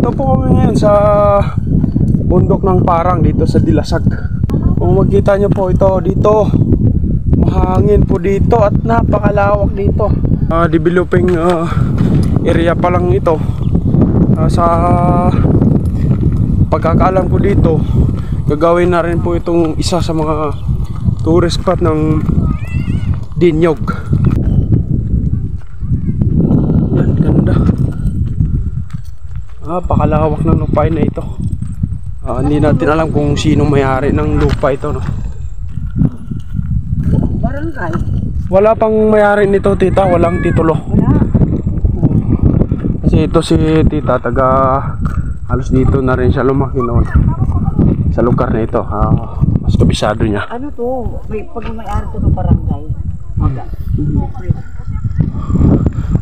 Ito po kami ngayon sa bundok ng Parang dito sa Dilasag. Kung makita nyo po ito dito, mahangin po dito at napakalawak dito. Developing area pa lang ito. Sa pagkakaalam ko dito, gagawin na rin po itong isa sa mga tourist spot ng Dinyog. Yan, ganda. Pakalawak ng lupa na ito. Hindi natin alam kung sino may-ari ng lupa ito, no? Barangay? Wala pang may-ari nito, tita. Walang titulo. Wala. Kasi ito si tita, taga halos dito na rin siya lumaki noon sa lugar na ito. Mas kabisado niya. Ano to? Pag may-ari to ng barangay.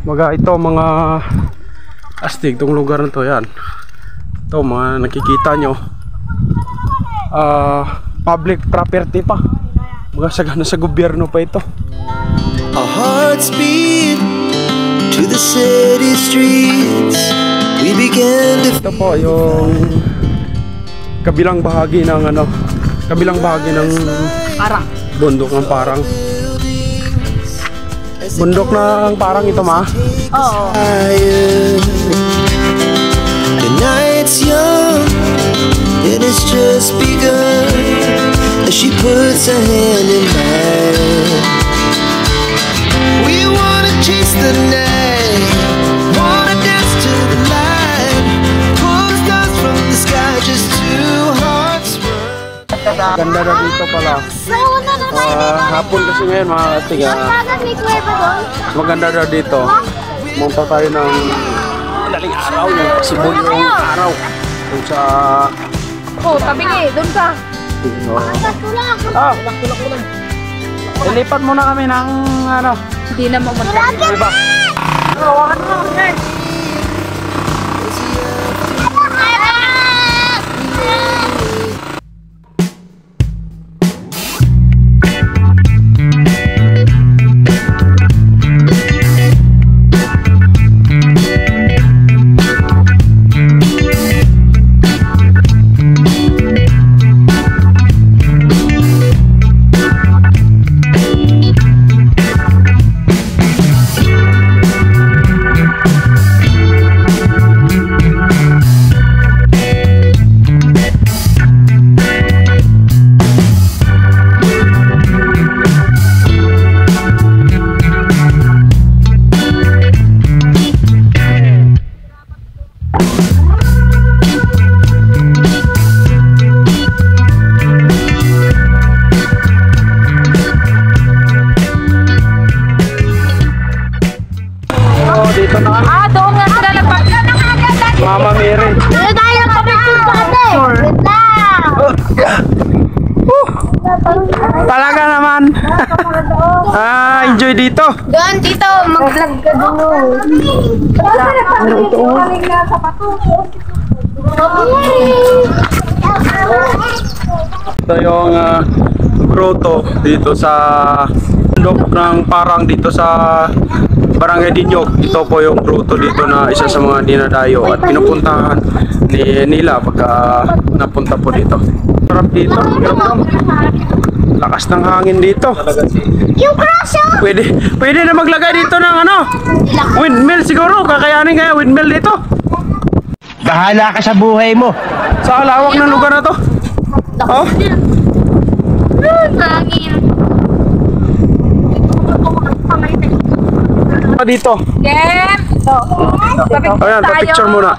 Maga ito mga astig tong lugar na to. Yan, ito mga nakikita nyo, public property pa. Mga sagana sa gobyerno pa ito. Our hearts beat to the city streets. We began to... Ito po yung kabilang bahagi ng Parang. bundok ng Parang. Bundok ng Parang ito, ma? Oo. The night's young, it has just begun. As she puts her hand in mine, we wanna chase the night, wanna dance to the light, pull stars from the sky, just two hearts run. Ganda na dito pala. Hapon kasi ngayon, mga katiga. Maganda na dito. Munta tayo ng madaling araw, yung pasibol yung araw. Kung sa... Tabi niya, doon ka. Ilipat muna kami ng ano. Hindi na mamunta. Diba? Doon nga sila Mama Mary. Dito tayo kapitulad ate. Talaga naman. Enjoy dito. Doon dito, mag-vlog ka doon. Ito yung grotto dito sa bundok ng Parang dito sa Barangay Dinyog. Ito po yung grotto dito na isa sa mga dinadayo at pinupuntahan nila pagka napunta po dito. Sarap dito. Lakas ng hangin dito. Yung cross. Pwede na maglagay dito ng ano, windmill siguro. Kakayanin kaya windmill dito. Bahala ka sa buhay mo. Sa lawak ng lugar na to. Oh. Hangin. Dito. Ken. Ayan, pa-picture muna.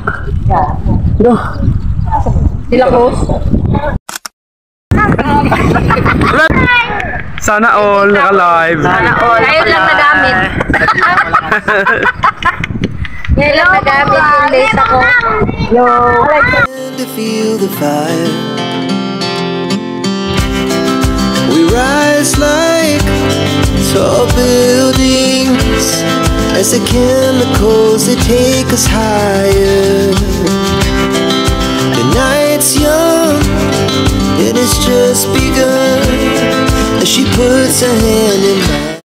Dito. Sila close. Sana all naka-live. Sana all. Ngayon lang nagamit. Ngayon lang nagamit yung days ako. Yo. To feel the fire, we rise like tall buildings as the chemicals that take us higher. The night's young, it has just begun as she puts her hand